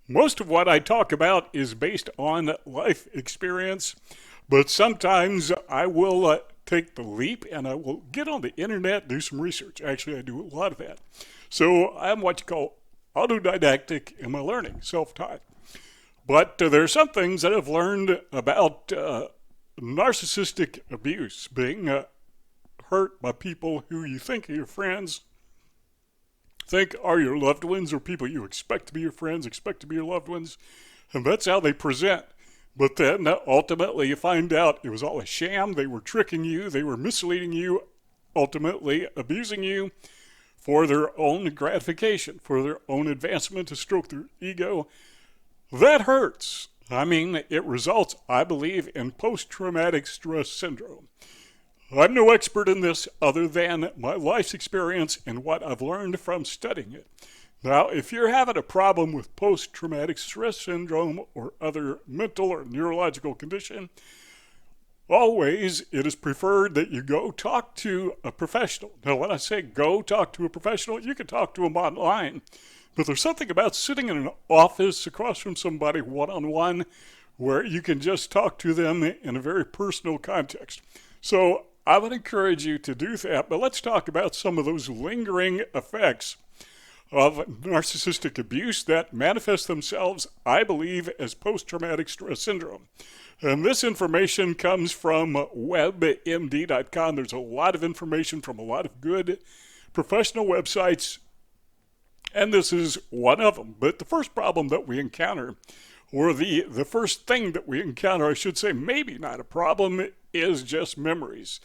Most of what I talk about is based on life experience, but sometimes I will take the leap and I will get on the internet, do some research. Actually, I do a lot of that. So I'm what you call autodidactic in my learning, self-taught. But there are some things that I've learned about narcissistic abuse, being hurt by people who you think are your friends, think are your loved ones, or people you expect to be your friends, expect to be your loved ones, and that's how they present. But then ultimately you find out it was all a sham. They were tricking you, they were misleading you, ultimately abusing you for their own gratification, for their own advancement to stroke their ego. That hurts. I mean, it results, I believe, in post-traumatic stress syndrome. I'm no expert in this other than my life's experience and what I've learned from studying it. Now, if you're having a problem with post-traumatic stress syndrome or other mental or neurological condition, always it is preferred that you go talk to a professional. Now, when I say go talk to a professional, you can talk to them online. But there's something about sitting in an office across from somebody one-on-one where you can just talk to them in a very personal context. So I would encourage you to do that, but let's talk about some of those lingering effects of narcissistic abuse that manifest themselves, I believe, as post-traumatic stress syndrome. And this information comes from webmd.com. There's a lot of information from a lot of good professional websites, and this is one of them. But the first problem that we encounter, or the first thing that we encounter, I should say, maybe not a problem, is just memories.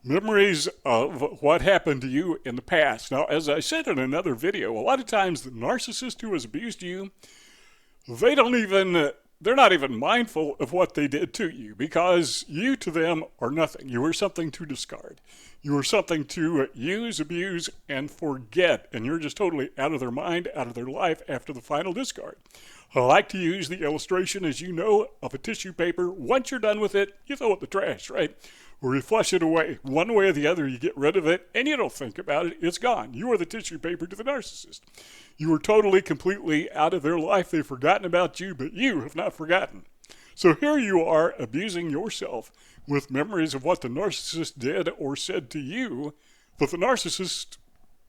Memories of what happened to you in the past. Now, as I said in another video, a lot of times the narcissist who has abused you, they're not even mindful of what they did to you, because you to them are nothing. You are something to discard. You are something to use, abuse, and forget, and you're just totally out of their mind, out of their life after the final discard. I like to use the illustration, as you know, of a tissue paper. Once you're done with it, you throw it in the trash, right? Or you flush it away. One way or the other, you get rid of it, and you don't think about it. It's gone. You are the tissue paper to the narcissist. You are totally, completely out of their life. They've forgotten about you, but you have not forgotten. So here you are abusing yourself with memories of what the narcissist did or said to you, but the narcissist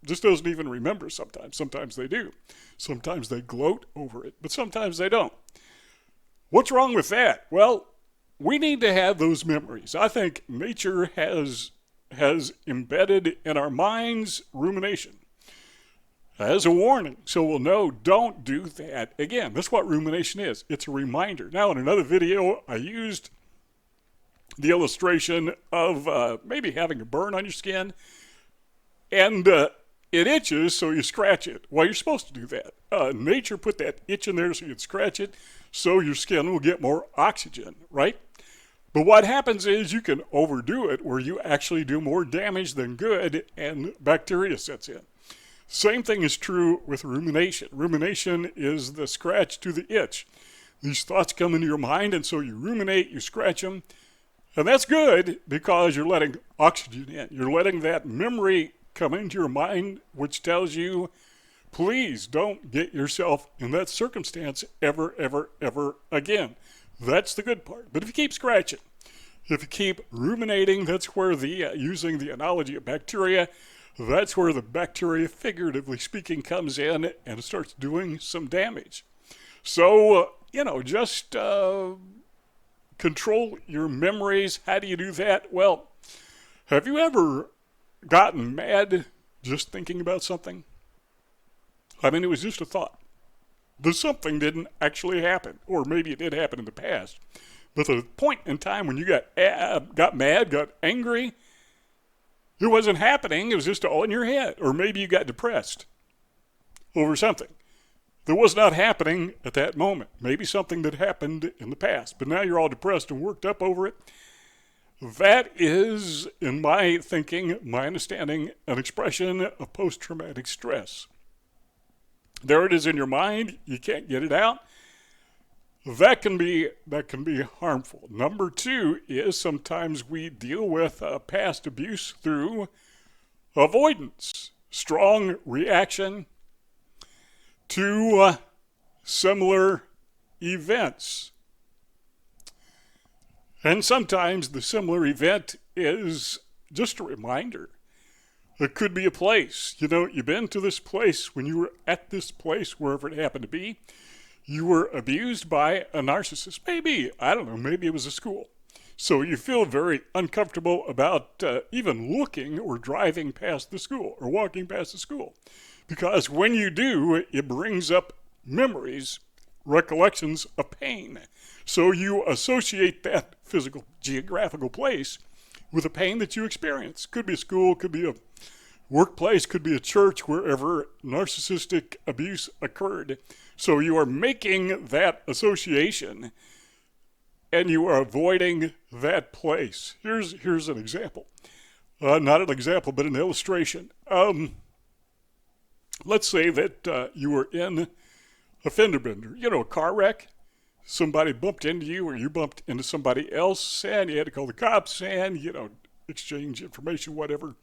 just doesn't even remember sometimes. Sometimes they do. Sometimes they gloat over it, but sometimes they don't. What's wrong with that? Well, we need to have those memories. I think nature has embedded in our minds rumination as a warning. So we'll know, don't do that again. That's what rumination is. It's a reminder. Now, in another video, I used the illustration of maybe having a burn on your skin, and it itches, so you scratch it. Well, you're supposed to do that. Nature put that itch in there so you'd scratch it, so your skin will get more oxygen, right? But what happens is you can overdo it where you actually do more damage than good, and bacteria sets in. Same thing is true with rumination. Rumination is the scratch to the itch. These thoughts come into your mind, and so you ruminate, you scratch them, and that's good because you're letting oxygen in. You're letting that memory come into your mind, which tells you, please don't get yourself in that circumstance ever, ever, ever again. That's the good part. But if you keep scratching, if you keep ruminating, that's where using the analogy of bacteria, that's where the bacteria, figuratively speaking, comes in and starts doing some damage. So, just control your memories. How do you do that? Well, have you ever gotten mad just thinking about something? I mean, it was just a thought. But something didn't actually happen, or maybe it did happen in the past. But the point in time when you got mad, got angry, it wasn't happening. It was just all in your head. Or maybe you got depressed over something that was not happening at that moment. Maybe something that happened in the past, but now you're all depressed and worked up over it. That is, in my thinking, my understanding, an expression of post-traumatic stress. There it is in your mind. You can't get it out. That can be harmful. Number two is sometimes we deal with past abuse through avoidance, strong reaction to similar events. And sometimes the similar event is just a reminder. It could be a place. You've been to this place when you were at this place, wherever it happened to be. You were abused by a narcissist. Maybe, I don't know, maybe it was a school. So you feel very uncomfortable about even looking or driving past the school or walking past the school. Because when you do, it brings up memories, recollections of pain. So you associate that physical, geographical place with the pain that you experience. Could be a school, could be a workplace, could be a church, wherever narcissistic abuse occurred. So you are making that association and you are avoiding that place. Here's an example. Not an example, but an illustration. Let's say that you were in a fender bender, a car wreck. Somebody bumped into you or you bumped into somebody else and you had to call the cops and, exchange information, whatever.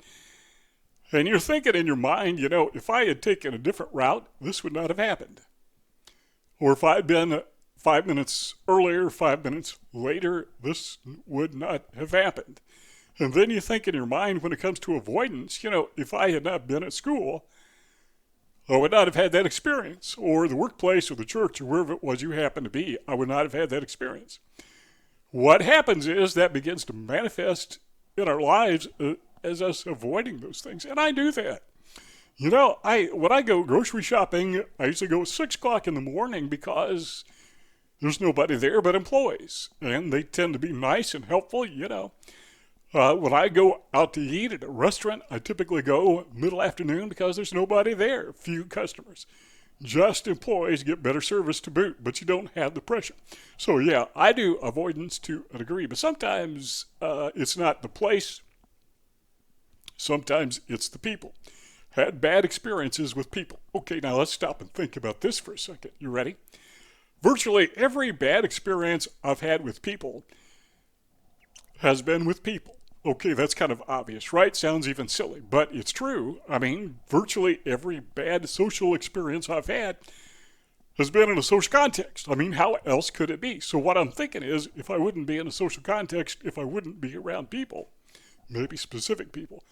And you're thinking in your mind, if I had taken a different route, this would not have happened. Or if I'd been 5 minutes earlier, 5 minutes later, this would not have happened. And then you think in your mind when it comes to avoidance, if I had not been at school, I would not have had that experience. Or the workplace or the church or wherever it was you happen to be, I would not have had that experience. What happens is that begins to manifest in our lives as us avoiding those things. And I do that. When I go grocery shopping, I usually go at 6 o'clock in the morning because there's nobody there but employees. And they tend to be nice and helpful, When I go out to eat at a restaurant, I typically go middle afternoon because there's nobody there, few customers. Just employees get better service to boot, but you don't have the pressure. So yeah, I do avoidance to a degree, but sometimes it's not the place. Sometimes it's the people. Had bad experiences with people. Okay, now let's stop and think about this for a second. You ready? Virtually every bad experience I've had with people has been with people. Okay, that's kind of obvious, right? Sounds even silly, but it's true. I mean, virtually every bad social experience I've had has been in a social context. I mean, how else could it be? So what I'm thinking is, if I wouldn't be in a social context, if I wouldn't be around people, maybe specific people,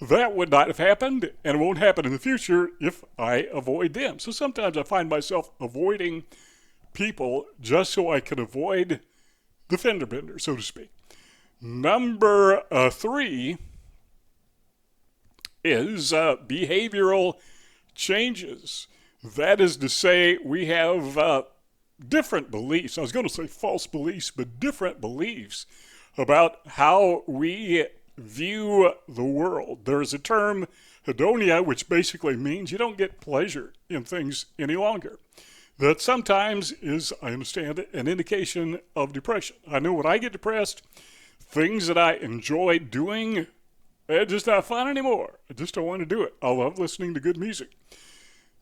that would not have happened, and it won't happen in the future if I avoid them. So sometimes I find myself avoiding people just so I can avoid the fender bender, so to speak. Number 3 is behavioral changes. That is to say, we have different beliefs. I was going to say false beliefs, but different beliefs about how we view the world. There's a term, Hedonia, which basically means you don't get pleasure in things any longer. That sometimes is, I understand, an indication of depression. I know when I get depressed, things that I enjoy doing, they're just not fun anymore. I just don't want to do it. I love listening to good music.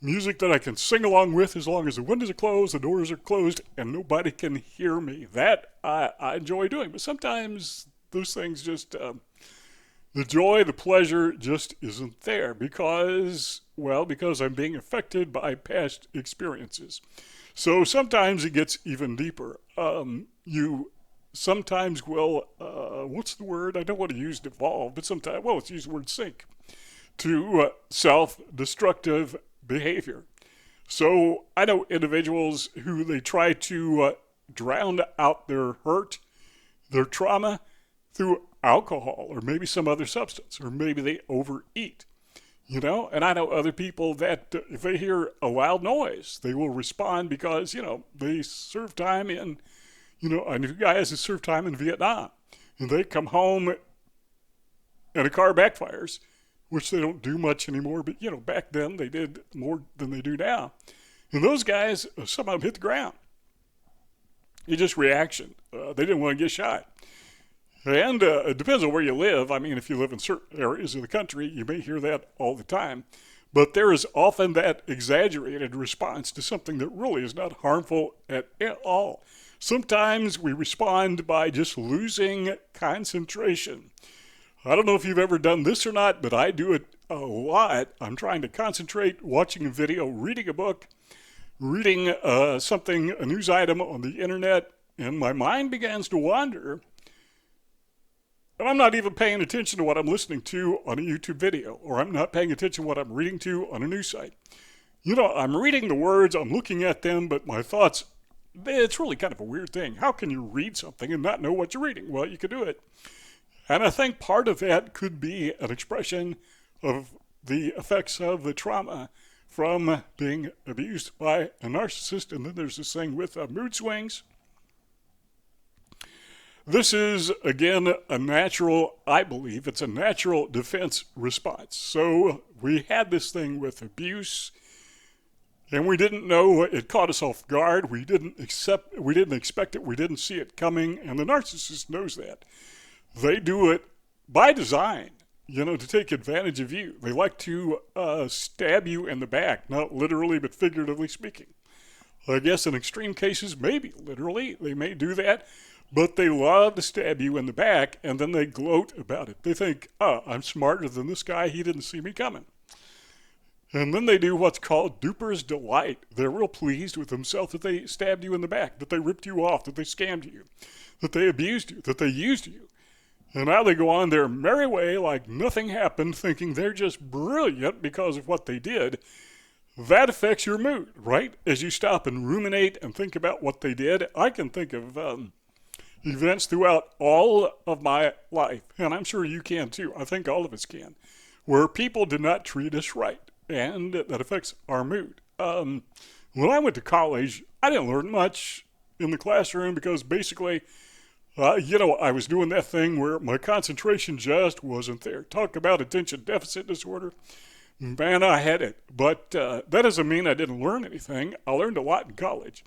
Music that I can sing along with as long as the windows are closed, the doors are closed, and nobody can hear me. That I enjoy doing. But sometimes those things just, the joy, the pleasure just isn't there because I'm being affected by past experiences. So sometimes it gets even deeper. You sometimes will, what's the word? I don't want to use devolve, but sometimes, let's use the word sink to self-destructive behavior. So I know individuals who they try to drown out their hurt, their trauma through alcohol or maybe some other substance, or maybe they overeat, and I know other people that if they hear a loud noise, they will respond because, they served time in, I knew guys that served time in Vietnam, and they come home and a car backfires, which they don't do much anymore, but, back then they did more than they do now. And those guys, some of them hit the ground. It's just reaction. They didn't want to get shot. And it depends on where you live. I mean, if you live in certain areas of the country, you may hear that all the time. But there is often that exaggerated response to something that really is not harmful at all. Sometimes we respond by just losing concentration. I don't know if you've ever done this or not, but I do it a lot. I'm trying to concentrate, watching a video, reading a book, reading a news item on the internet, and my mind begins to wander. And I'm not even paying attention to what I'm listening to on a YouTube video, or I'm not paying attention to what I'm reading to on a news site. I'm reading the words, I'm looking at them, but my thoughts, it's really kind of a weird thing. How can you read something and not know what you're reading? Well, you can do it. And I think part of that could be an expression of the effects of the trauma from being abused by a narcissist. And then there's this thing with mood swings. This is, again, I believe it's a natural defense response. So we had this thing with abuse, and we didn't know, it caught us off guard. We didn't expect it, we didn't see it coming, and the narcissist knows that. They do it by design, to take advantage of you. They like to stab you in the back, not literally, but figuratively speaking. I guess in extreme cases, maybe literally, they may do that, but they love to stab you in the back, and then they gloat about it. They think, I'm smarter than this guy, he didn't see me coming. And then they do what's called duper's delight. They're real pleased with themselves that they stabbed you in the back, that they ripped you off, that they scammed you, that they abused you, that they used you. And now they go on their merry way like nothing happened, thinking they're just brilliant because of what they did. That affects your mood, right? As you stop and ruminate and think about what they did. I can think of events throughout all of my life, and I'm sure you can too. I think all of us can, where people did not treat us right, and that affects our mood. When I went to college, I didn't learn much in the classroom because basically, I was doing that thing where my concentration just wasn't there. Talk about attention deficit disorder. Man, I had it. But that doesn't mean I didn't learn anything. I learned a lot in college.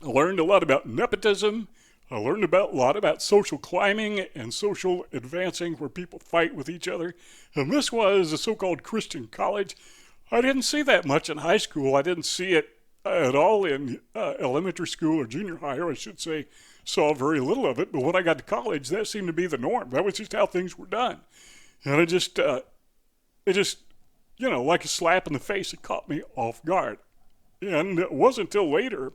I learned a lot about nepotism. I learned a lot about social climbing and social advancing where people fight with each other. And this was a so-called Christian college. I didn't see that much in high school. I didn't see it at all in elementary school or junior high, or I should say, saw very little of it. But when I got to college, that seemed to be the norm. That was just how things were done. And it just, like a slap in the face, it caught me off guard. And it wasn't until later,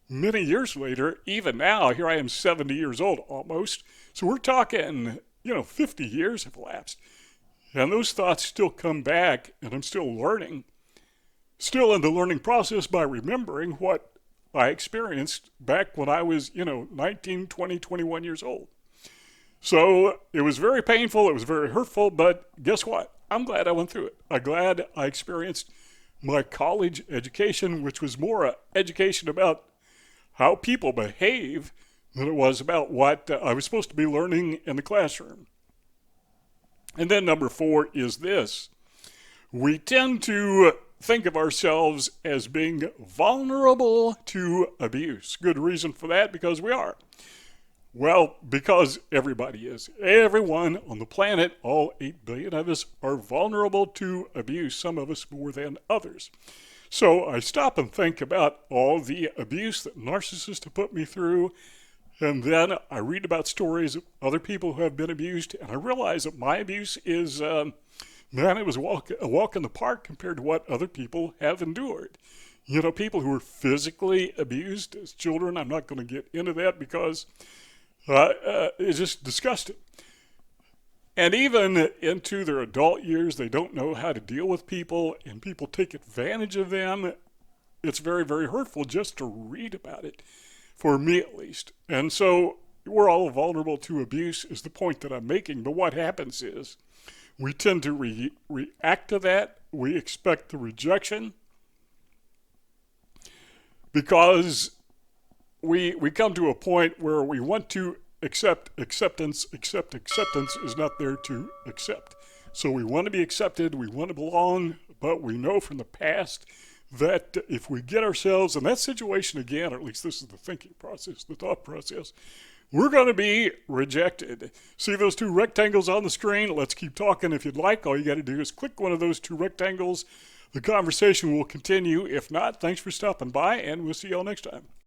many years later, even now, here I am 70 years old almost. So we're talking, 50 years have elapsed. And those thoughts still come back, and I'm still learning. Still in the learning process by remembering what I experienced back when I was, 19, 20, 21 years old. So it was very painful, it was very hurtful, but guess what? I'm glad I went through it. I'm glad I experienced my college education, which was more education about how people behave than it was about what I was supposed to be learning in the classroom. And then number 4 is this. We tend to think of ourselves as being vulnerable to abuse. Good reason for that, because we are. Well, because everybody is. Everyone on the planet, all 8 billion of us, are vulnerable to abuse, some of us more than others. So I stop and think about all the abuse that narcissists have put me through, and then I read about stories of other people who have been abused, and I realize that my abuse is, it was a walk in the park compared to what other people have endured. People who were physically abused as children, I'm not going to get into that because it's just disgusting. And even into their adult years, they don't know how to deal with people, and people take advantage of them. It's very, very hurtful just to read about it, for me at least. And so we're all vulnerable to abuse is the point that I'm making. But what happens is we tend to react to that. We expect the rejection because we come to a point where we want to acceptance is not there to accept. So we want to be accepted, we want to belong, but we know from the past that if we get ourselves in that situation again, or at least this is the thinking process, the thought process, we're going to be rejected. See those 2 rectangles on the screen? Let's keep talking if you'd like. All you got to do is click one of those 2 rectangles. The conversation will continue. If not, thanks for stopping by, and we'll see y'all next time.